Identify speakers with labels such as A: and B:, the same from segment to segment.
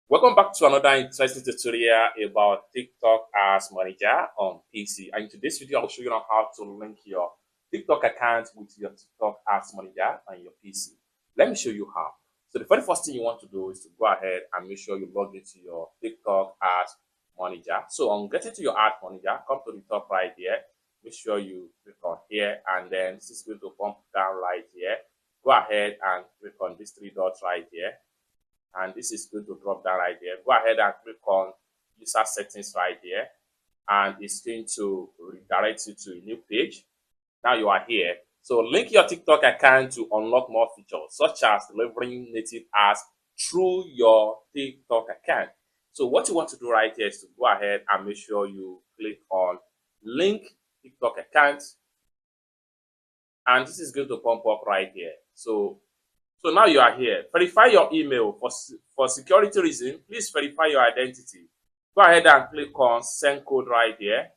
A: Welcome back to another interesting tutorial about TikTok Ads Manager on PC. And in today's video, I'll show you how to link your TikTok account with your TikTok Ads Manager on your PC. Let me show you how. So the very first thing you want to do is to go ahead and make sure you log into your TikTok Ads Manager. So on getting to your Ad Manager, come to the top right here. Make sure you click on here, and then this is going to pump down right here. Go ahead and click on these three dots right here. And this is going to drop down right here. Go ahead and click on user settings right here, and it's going to redirect you to a new page. Now you are here. So link your TikTok account to unlock more features, such as delivering native ads through your TikTok account. So what you want to do right here is to go ahead and make sure you click on link TikTok account, and this is going to pump up right here. So now you are here. Verify your email. For security reason, please verify your identity. Go ahead and click on send code right here.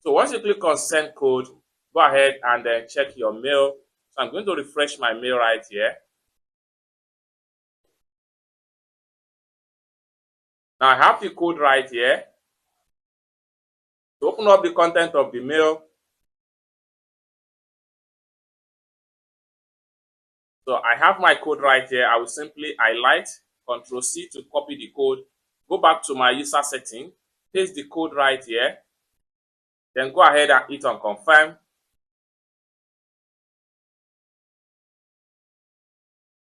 A: So once you click on send code, go ahead and then check your mail. So I'm going to refresh my mail right here. Now I have the code right here. To open up the content of the mail, so I have my code right here. I will simply highlight, Ctrl+C to copy the code, go back to my user setting, paste the code right here, then go ahead and hit on confirm.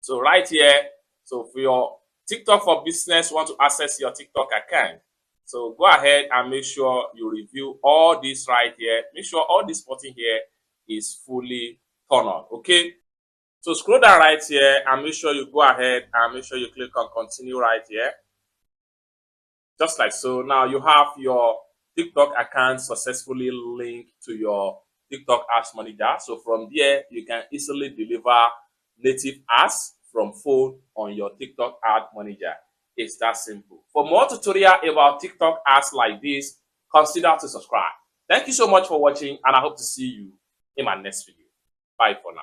A: So right here, so for your TikTok for Business, want to access your TikTok account. So go ahead and make sure you review all this right here. Make sure all this button here is fully turned on, okay? So scroll down right here and make sure you go ahead and make sure you click on continue right here. Just like so. Now you have your TikTok account successfully linked to your TikTok Ads Manager. So from there, you can easily deliver native ads from phone on your TikTok Ad Manager. It's that simple. For more tutorial about TikTok ads like this, consider to subscribe. Thank you so much for watching, and I hope to see you in my next video. Bye for now.